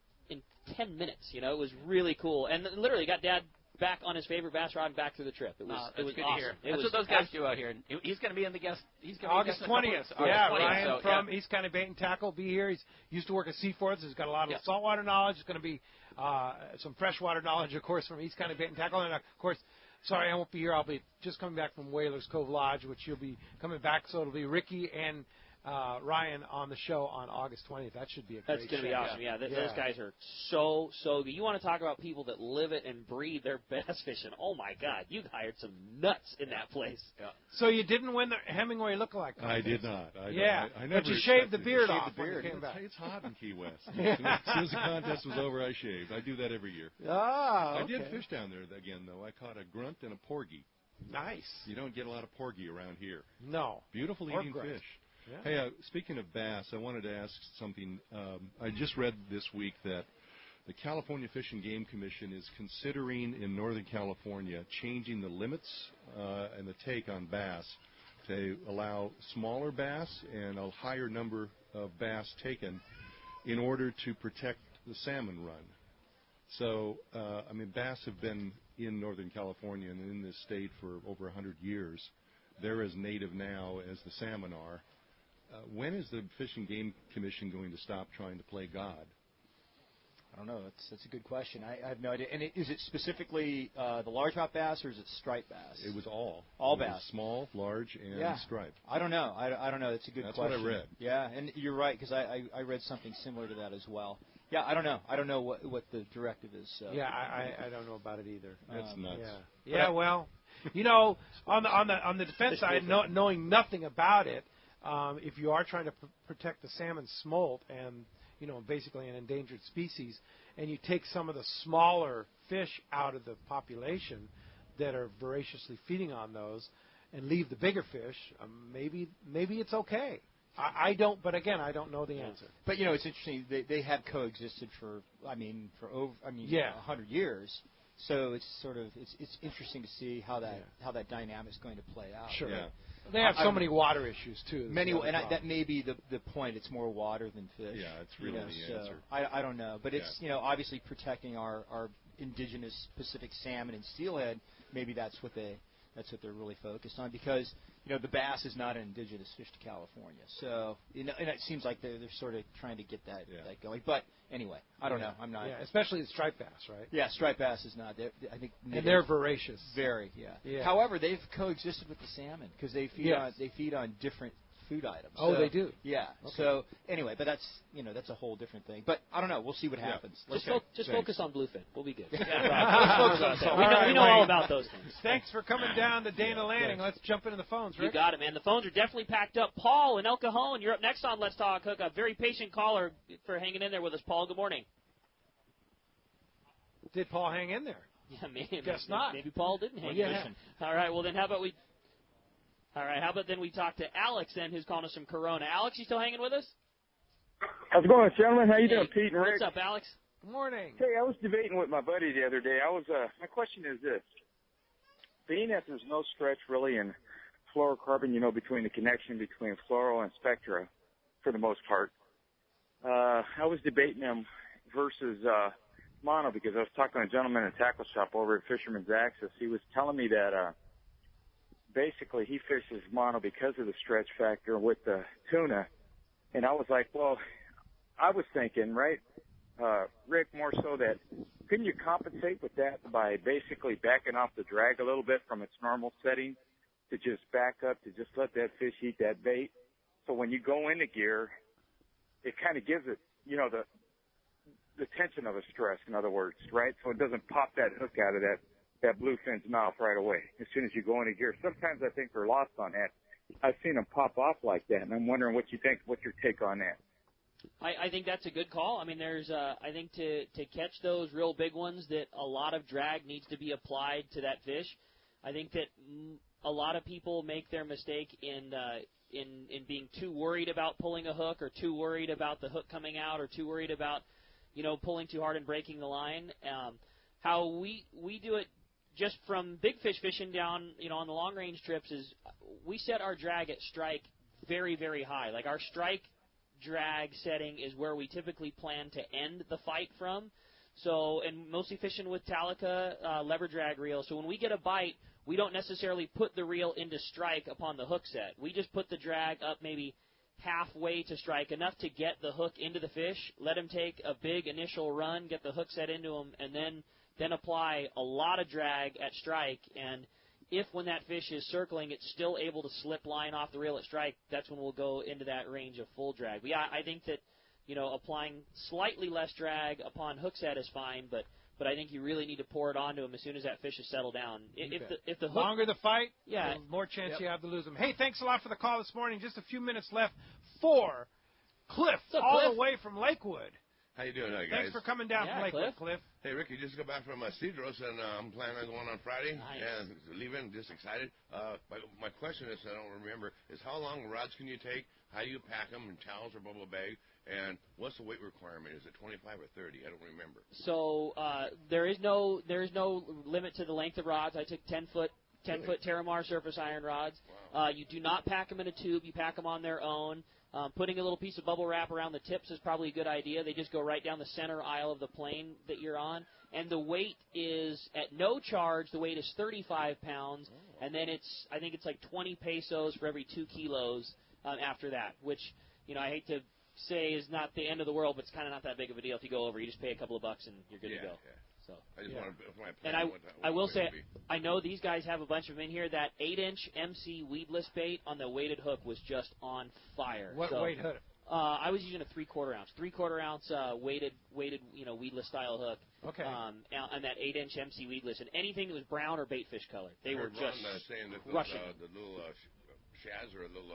10 minutes. It was really cool. And literally got Dad back on his favorite bass rod and back through the trip. It was good awesome. to hear. That's what those guys do out here. He's going to be in the guest. He's going to August be 20th. Yeah, Ryan from East County Bait and Tackle will be here. He's used to work at Seaforth. He's got a lot of saltwater knowledge. It's going to be some freshwater knowledge, of course, from East County Bait and Tackle. And, of course, sorry, I won't be here. I'll be just coming back from Whalers Cove Lodge, which you'll be coming back. So it'll be Ricky and Ryan on the show on August 20th. That should be a great show. That's going to be awesome. Yeah, those guys are so good. You want to talk about people that live it and breathe their bass fishing. Oh, my God. You hired some nuts in that place. Yeah. So you didn't win the Hemingway lookalike contest. I did not. I but you shaved the beard off when you came back. It's hot in Key West. As soon as the contest was over, I shaved. I do that every year. Ah, I did fish down there again, though. I caught a grunt and a porgy. Nice. You don't get a lot of porgy around here. No. Beautiful eating fish. Yeah. Hey, speaking of bass, I wanted to ask something. I just read this week that the California Fish and Game Commission is considering in Northern California changing the limits and the take on bass to allow smaller bass and a higher number of bass taken in order to protect the salmon run. So, bass have been in Northern California and in this state for over 100 years. They're as native now as the salmon are. When is the Fish and Game Commission going to stop trying to play God? I don't know. That's a good question. I have no idea. And is it specifically the largemouth bass or is it striped bass? It was all. All it bass. Was small, large, and striped. I don't know. I don't know. That's a good question. That's what I read. Yeah, and you're right because I read something similar to that as well. Yeah, I don't know. I don't know what the directive is. So. Yeah, I don't know about it either. That's nuts. Yeah. Well, on the defense side, knowing nothing about it. If you are trying to protect the salmon smolt and, basically an endangered species, and you take some of the smaller fish out of the population that are voraciously feeding on those and leave the bigger fish, maybe it's okay. I don't, but again, I don't know the answer. But, it's interesting. They have coexisted for 100 years. So it's it's interesting to see how that dynamic is going to play out. Sure. Yeah. They have so many water issues too. That may be the point. It's more water than fish. Yeah, it's really the answer. I don't know, but it's obviously protecting our indigenous Pacific salmon and steelhead. Maybe that's what they're really focused on because the bass is not an indigenous fish to California. So and it seems like they're sort of trying to get that going. But anyway, I don't know. I'm not. Yeah, especially the striped bass, right? Yeah, striped bass is not. I think. And they're voracious. Very. Yeah. However, they've coexisted with the salmon because they feed on different food items. Oh, So, they do? Yeah. Okay. So anyway, but that's a whole different thing. But I don't know. We'll see what happens. Just focus on bluefin. We'll be good. We know all about those things. Thanks for coming down to Dana Landing. Let's jump into the phones, Rick. You got it, man. The phones are definitely packed up. Paul in El Cajon, you're up next on Let's Talk Hookup. Very patient caller for hanging in there with us, Paul. Good morning. Did Paul hang in there? Yeah, maybe. Guess not. Maybe Paul didn't hang in. All right, well, then how about we talk to Alex then, who's calling us from Corona. Alex, you still hanging with us? How's it going, gentlemen? How you doing, Pete and Rick? What's up, Alex? Good morning. Hey, I was debating with my buddy the other day. My question is this. Being that there's no stretch really in fluorocarbon, between the connection between fluoro and spectra, for the most part, I was debating them versus mono, because I was talking to a gentleman in a tackle shop over at Fisherman's Access. He was telling me that basically he fishes mono because of the stretch factor with the tuna. And I was like, well, I was thinking, right, Rick, more so that couldn't you compensate with that by basically backing off the drag a little bit from its normal setting to just back up, to just let that fish eat that bait? So when you go into gear, it kind of gives it, the tension of a stress, in other words, right? So it doesn't pop that hook out of that bluefin's mouth right away as soon as you go into gear. Sometimes I think they're lost on that. I've seen them pop off like that, and I'm wondering what you think. What's your take on that? I think that's a good call. I mean, there's I think to catch those real big ones, that a lot of drag needs to be applied to that fish. I think that a lot of people make their mistake in being too worried about pulling a hook, or too worried about the hook coming out, or too worried about pulling too hard and breaking the line. How we do it just from big fish fishing down, on the long range trips, is we set our drag at strike very, very high. Like our strike drag setting is where we typically plan to end the fight from. So, and mostly fishing with Talica lever drag reel. So when we get a bite, we don't necessarily put the reel into strike upon the hook set. We just put the drag up maybe halfway to strike, enough to get the hook into the fish, let him take a big initial run, get the hook set into him, and then apply a lot of drag at strike. And if when that fish is circling, it's still able to slip line off the reel at strike, that's when we'll go into that range of full drag. But yeah, I think that applying slightly less drag upon hook set is fine, but I think you really need to pour it onto him as soon as that fish is settled down. If the hook, longer the fight, yeah, the more chance you have to lose them. Hey, thanks a lot for the call this morning. Just a few minutes left for Cliff, all the way from Lakewood. How you doing, guys? Thanks for coming down from Lakewood, Cliff. Hey, Ricky, just got back from Cedros, and I'm planning on going on Friday. Nice. And leaving, just excited. My question is, I don't remember, is how long rods can you take? How do you pack them in towels or bubble bag? And what's the weight requirement? Is it 25 or 30? I don't remember. So there is no limit to the length of rods. I took 10-foot Terramar surface iron rods. Wow. You do not pack them in a tube. You pack them on their own. Putting a little piece of bubble wrap around the tips is probably a good idea. They just go right down the center aisle of the plane that you're on. And the weight is, at no charge, the weight is 35 pounds. Oh. And then I think it's like 20 pesos for every 2 kilos after that, which, I hate to say is not the end of the world, but it's kind of not that big of a deal if you go over. You just pay a couple of bucks and you're good to go. Yeah. So, I just want to. And I will say, I know these guys have a bunch of them in here. That 8-inch MC weedless bait on the weighted hook was just on fire. What weight hook? I was using a 3/4 ounce. 3/4 ounce weighted weedless style hook. Okay. And that 8-inch MC weedless, and anything that was brown or baitfish color, they were just saying that crushing. The little shaz or a little.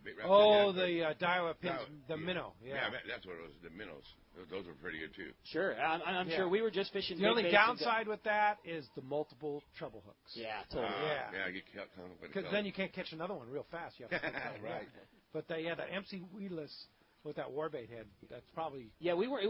The dial pins, the minnow. Yeah, that's what it was. The minnows. Those were pretty good too. Sure, I'm sure we were just fishing. The only downside with that is the multiple treble hooks. Yeah, totally. Yeah, you can't. Because then you can't catch another one real fast. You have to right. But the MC weedless with that warbait head, that's probably. Yeah, we were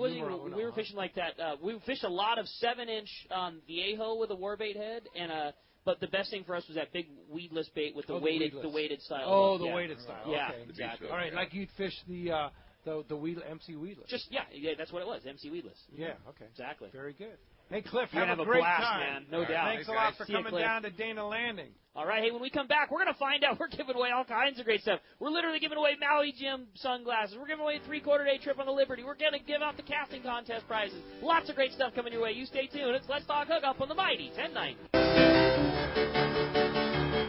fishing like that. We fished a lot of 7-inch Viejo with a warbait head and a. But the best thing for us was that big weedless bait with the weighted style. Oh, the weighted style. Yeah, okay. Exactly. All right, like you'd fish the MC weedless. Just yeah, that's what it was, MC weedless. Yeah, okay. Exactly. Very good. Hey, Cliff, have a great blast, time. Man. No doubt. Thanks a lot for coming down to Dana Landing. All right, hey, when we come back, we're going to find out. We're giving away all kinds of great stuff. We're literally giving away Maui Jim sunglasses. We're giving away a 3/4-day trip on the Liberty. We're going to give out the casting contest prizes. Lots of great stuff coming your way. You stay tuned. It's Let's Talk Hookup on the Mighty 1090.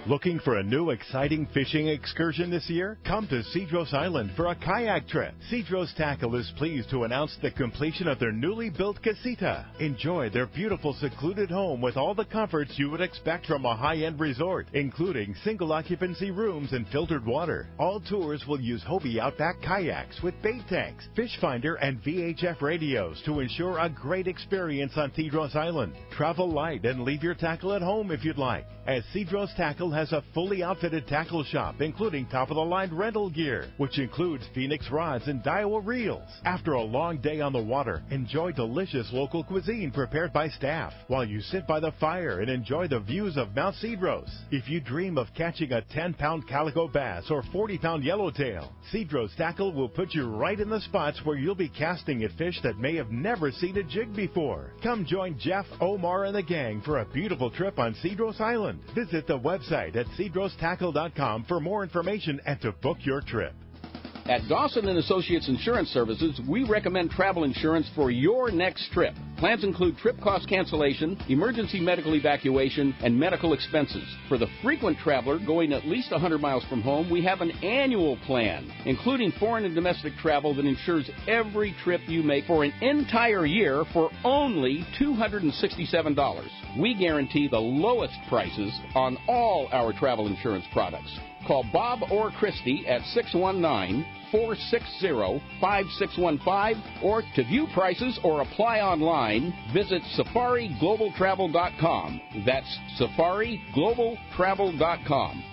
Looking for a new exciting fishing excursion this year? Come to Cedros Island for a kayak trip. Cedros Tackle is pleased to announce the completion of their newly built casita. Enjoy their beautiful secluded home with all the comforts you would expect from a high-end resort, including single occupancy rooms and filtered water. All tours will use Hobie Outback kayaks with bait tanks, fish finder, and VHF radios to ensure a great experience on Cedros Island. Travel light and leave your tackle at home if you'd like, as Cedros Tackle has a fully outfitted tackle shop, including top-of-the-line rental gear, which includes Phoenix rods and Daiwa reels. After a long day on the water, enjoy delicious local cuisine prepared by staff, while you sit by the fire and enjoy the views of Mount Cedros. If you dream of catching a 10-pound calico bass or 40-pound yellowtail, Cedros Tackle will put you right in the spots where you'll be casting at fish that may have never seen a jig before. Come join Jeff, Omar, and the gang for a beautiful trip on Cedros Island. Visit the website at cedrostackle.com for more information and to book your trip. At Dawson & Associates Insurance Services, we recommend travel insurance for your next trip. Plans include trip cost cancellation, emergency medical evacuation, and medical expenses. For the frequent traveler going at least 100 miles from home, we have an annual plan, including foreign and domestic travel that insures every trip you make for an entire year for only $267. We guarantee the lowest prices on all our travel insurance products. Call Bob or Christy at 619-460-5615, or to view prices or apply online, visit safariglobaltravel.com. That's safariglobaltravel.com.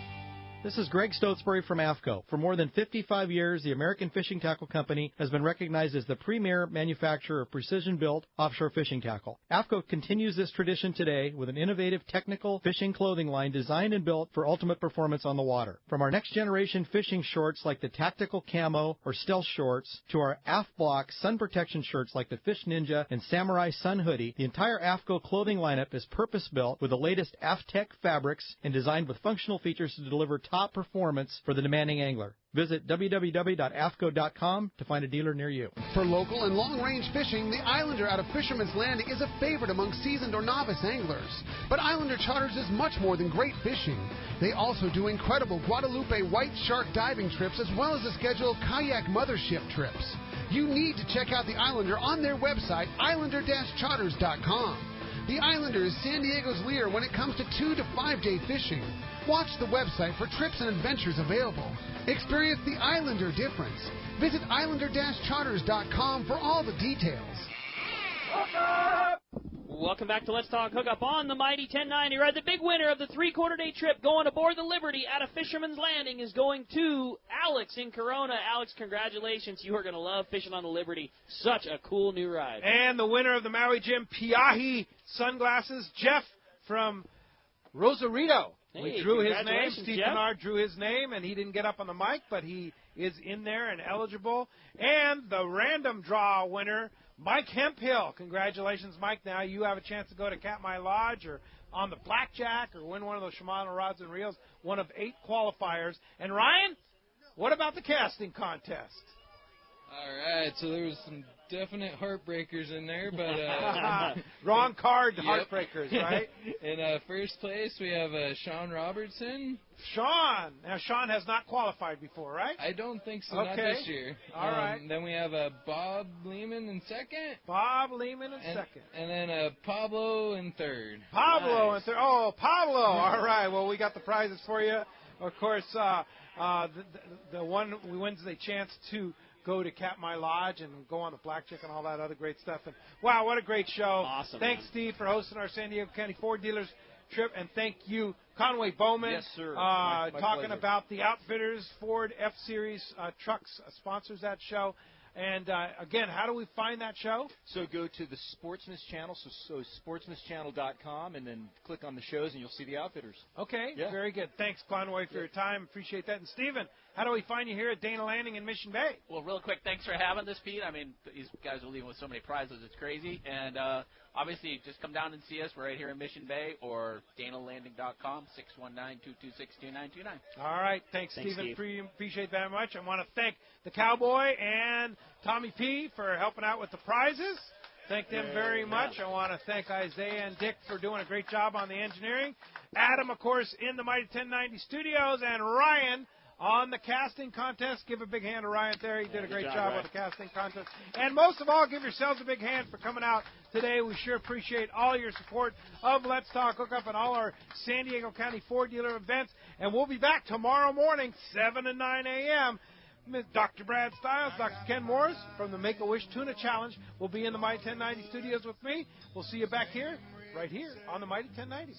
This is Greg Stotesbury from AFCO. For more than 55 years, the American Fishing Tackle Company has been recognized as the premier manufacturer of precision-built offshore fishing tackle. AFCO continues this tradition today with an innovative technical fishing clothing line designed and built for ultimate performance on the water. From our next-generation fishing shorts like the Tactical Camo or Stealth Shorts to our aft block sun protection shirts like the Fish Ninja and Samurai Sun Hoodie, the entire AFCO clothing lineup is purpose-built with the latest AFTEC fabrics and designed with functional features to deliver top performance for the demanding angler. Visit www.afco.com to find a dealer near you. For local and long-range fishing, the Islander out of Fisherman's Landing is a favorite among seasoned or novice anglers. But Islander Charters is much more than great fishing. They also do incredible Guadalupe white shark diving trips as well as a schedule of kayak mothership trips. You need to check out the Islander on their website, islander-charters.com. The Islander is San Diego's leader when it comes to 2 to 5 day fishing. Watch the website for trips and adventures available. Experience the Islander difference. Visit islander-charters.com for all the details. Welcome back to Let's Talk Hookup on the Mighty 1090. Right, the big winner of the three-quarter-day trip going aboard the Liberty out of Fisherman's Landing is going to Alex in Corona. Alex, congratulations. You are going to love fishing on the Liberty. Such a cool new ride. And the winner of the Maui Jim Piahi sunglasses, Jeff from Rosarito. Hey, we drew his name. congratulations, Steve Jeff. Pinard drew his name, and he didn't get up on the mic, but he is in there and eligible. And the random draw winner, Mike Hemphill. Congratulations, Mike. Now you have a chance to go to Katmai Lodge or on the Blackjack or win one of those Shimano rods and reels, one of 8 qualifiers. And Ryan, what about the casting contest? All right, so there was some definite heartbreakers in there, but wrong card, Yep. heartbreakers, right? In first place, we have Sean Robertson. Sean. Now, Sean has not qualified before, right? I don't think so, not Okay. this year. All right. Then we have Bob Lehman in second. Bob Lehman in second. And then Pablo in third. Pablo Nice. in third. Oh, Pablo. All right. Well, we got the prizes for you. Of course, the one who wins the chance to go to Katmai Lodge and go on the Blackjack and all that other great stuff. And wow, what a great show. Awesome. Thanks, man. Steve, for hosting our San Diego County Ford Dealers trip. And thank you, Conway Bowman. Yes, sir. My talking pleasure. about the Outfitters Ford F-Series trucks sponsors that show. And, again, how do we find that show? So go to the Sportsman's Channel, so sportsmanschannel.com, and then click on the shows, and you'll see the Outfitters. Okay, Yeah. very good. Thanks, Conway, for your time. Appreciate that. And, Stephen, how do we find you here at Dana Landing in Mission Bay? Well, real quick, thanks for having this, Pete. I mean, these guys are leaving with so many prizes, it's crazy. And obviously, just come down and see us. We're right here in Mission Bay or danalanding.com, 619-226-2929. All right. Thanks, Thanks, Stephen. Steve. Appreciate that much. I want to thank the Cowboy and Tommy P. for helping out with the prizes. Thank them very much. I want to thank Isaiah and Dick for doing a great job on the engineering. Adam, of course, in the Mighty 1090 studios, and Ryan on the casting contest. Give a big hand to Ryan there. He did a great job with the casting contest. And most of all, give yourselves a big hand for coming out today. We sure appreciate all your support of Let's Talk Hookup and all our San Diego County Ford dealer events. And we'll be back tomorrow morning, 7 to 9 a.m. Dr. Brad Stiles, Dr. Ken Morris from the Make-A-Wish Tuna Challenge will be in the Mighty 1090 studios with me. We'll see you back here, right here on the Mighty 1090.